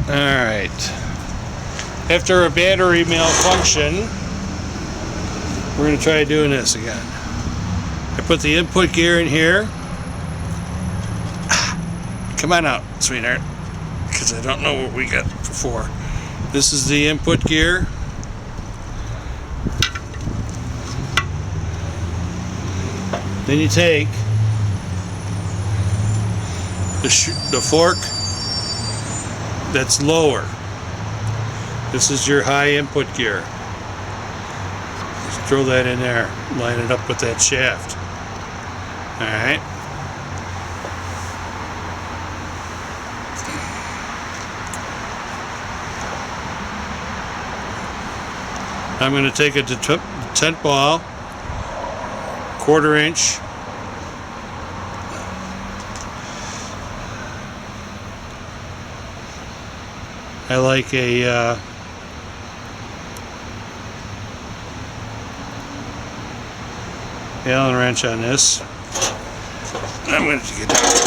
Alright. After a battery malfunction, we're going to try doing this again. I put the input gear in here. Come on out, sweetheart, because I don't know what we got before. This is the input gear. Then you take the fork that's lower. This is your high input gear. Just throw that in there, line it up with that shaft. Alright. I'm going to take a tent ball, 1/4 inch. I like a Allen wrench on this. I'm going to get that.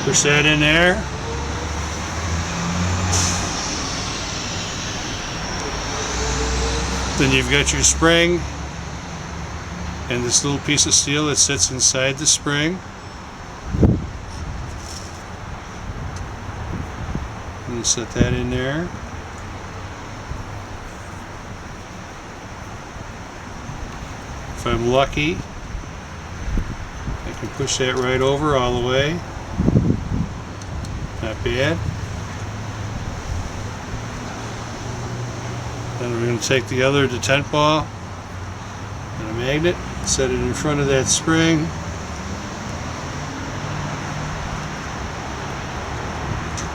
Push that in there. Then you've got your spring and this little piece of steel that sits inside the spring. And set that in there. If I'm lucky, I can push that right over all the way. Not bad. Then we're going to take the other detent ball and a magnet, set it in front of that spring.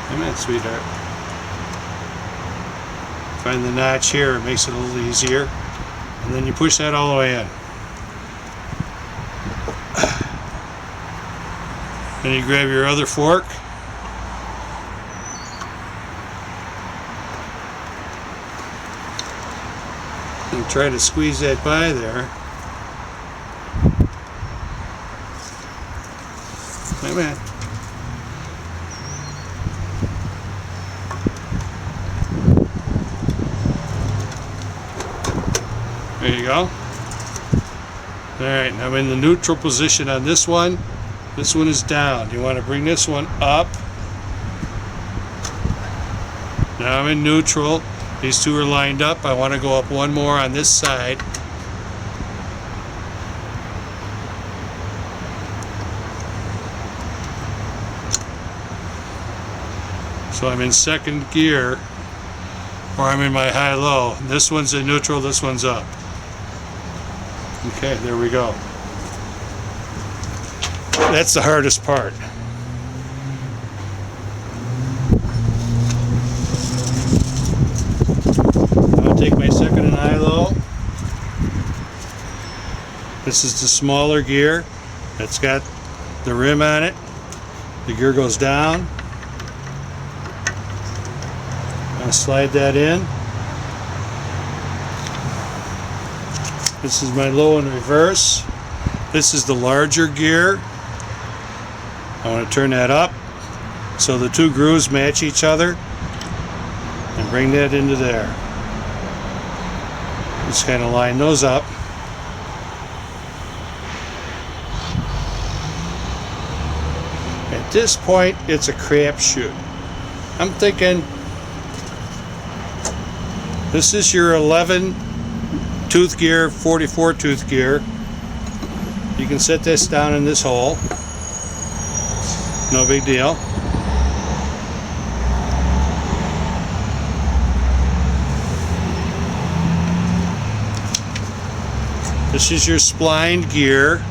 Come on, sweetheart. Find the notch here, it makes it a little easier. And then you push that all the way in. Then you grab your other fork. And try to squeeze that by there. Come on. There you go. Alright, I'm in the neutral position on this one. This one is down. You want to bring this one up. Now I'm in neutral. These two are lined up. I want to go up one more on this side. So I'm in second gear, or I'm in my high-low. This one's in neutral, this one's up. Okay, there we go. That's the hardest part. Take my second and high-low. This is the smaller gear that's got the rim on it. The gear goes down. I'm going to slide that in. This is my low in reverse. This is the larger gear. I want to turn that up so the two grooves match each other and bring that into there. Just kind of line those up. At this point, it's a crapshoot. I'm thinking this is your 11 tooth gear, 44 tooth gear. You can set this down in this hole. No big deal. This is your splined gear,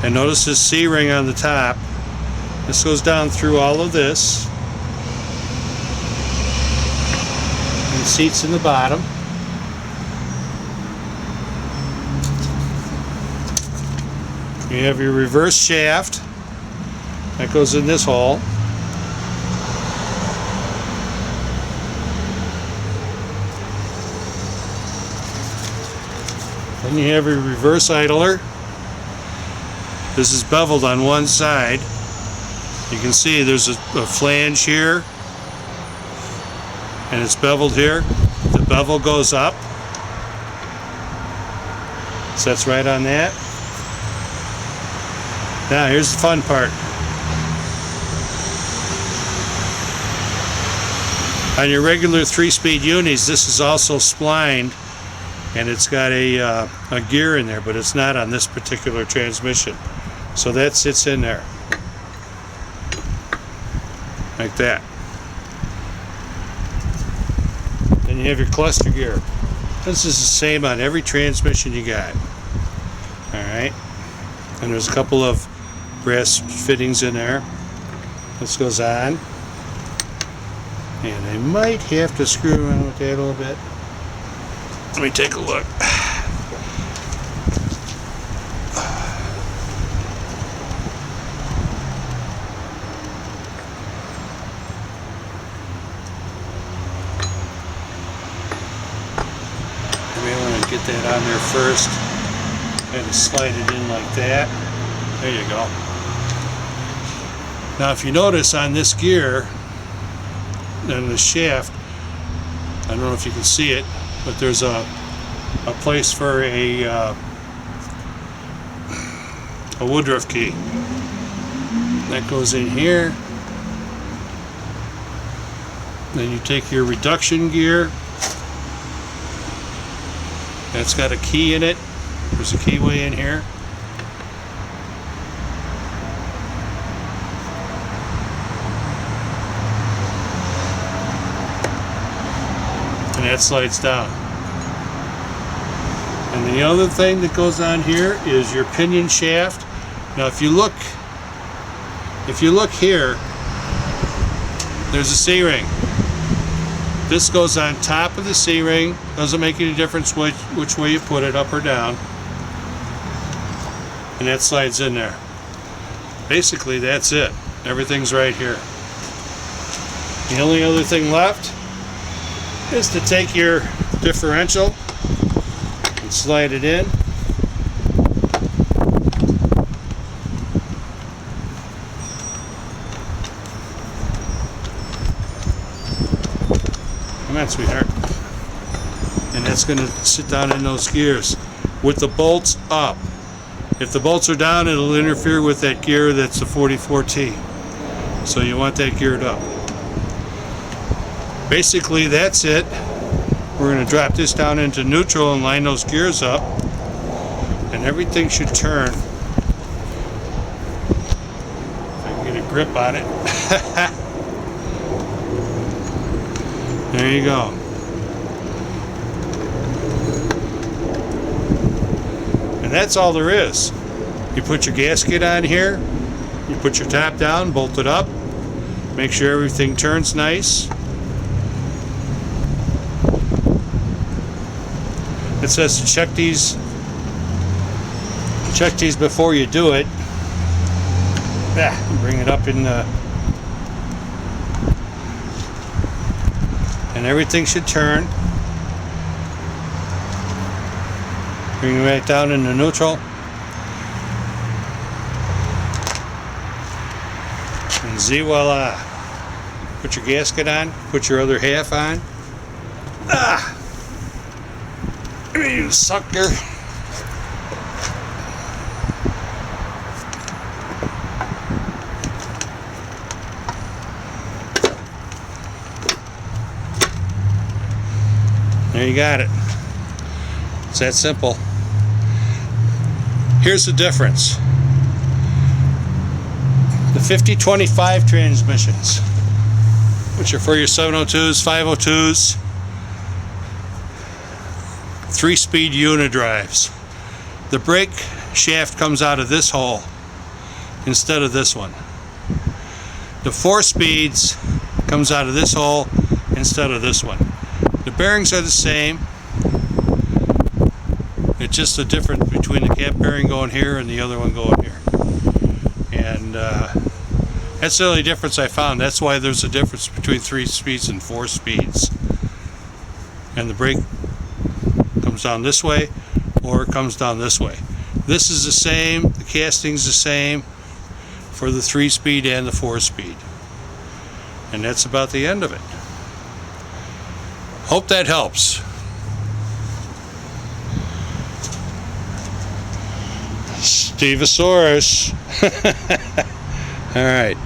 and notice this C-ring on the top. This goes down through all of this, and seats in the bottom. You have your reverse shaft that goes in this hole. Then you have your reverse idler This is beveled on one side. You can see there's a flange here, and it's beveled here. The bevel goes up, sets right on that. Now here's the fun part. On your regular 3-speed unis, this is also splined, and it's got a gear in there, but it's not on this particular transmission. So that sits in there like that. Then you have your cluster gear. This is the same on every transmission you got. Alright, and there's a couple of brass fittings in there. This goes on, and I might have to screw around with that a little bit. Let me take a look. I may want to get that on there first. Kind of slide it in like that. There you go. Now if you notice on this gear and the shaft, I don't know if you can see it, but there's a place for a Woodruff key. That goes in here. Then you take your reduction gear. That's got a key in it. There's a keyway in here. And that slides down. And the other thing that goes on here is your pinion shaft. Now if you look here, there's a C-ring. This goes on top of the C-ring. Doesn't make any difference which way you put it, up or down. And that slides in there. Basically that's it. Everything's right here. The only other thing left is to take your differential and slide it in. Come on, sweetheart. And that's going to sit down in those gears with the bolts up. If the bolts are down, it'll interfere with that gear that's the 44T. So you want that geared up. Basically, that's it. We're going to drop this down into neutral and line those gears up, and everything should turn. If I can get a grip on it. There you go. And that's all there is. You put your gasket on here, you put your top down, bolt it up, make sure everything turns nice. It says to check these before you do it. Bring it up in the, and everything should turn. Bring it right down into neutral. And voila. Put your gasket on, put your other half on. You sucker. There you got it. It's that simple. Here's the difference. The 5025 transmissions, which are for your 702s, 502s, 3-speed unidrives. The brake shaft comes out of this hole instead of this one. The 4 speeds comes out of this hole instead of this one. The bearings are the same. It's just the difference between the cap bearing going here and the other one going here. And that's the only difference I found. That's why there's a difference between 3 speeds and 4 speeds. And the brake comes down this way, or it comes down this way. This is the same, the casting's the same for the 3-speed and the 4-speed. And that's about the end of it. Hope that helps. Stevosaurus. All right.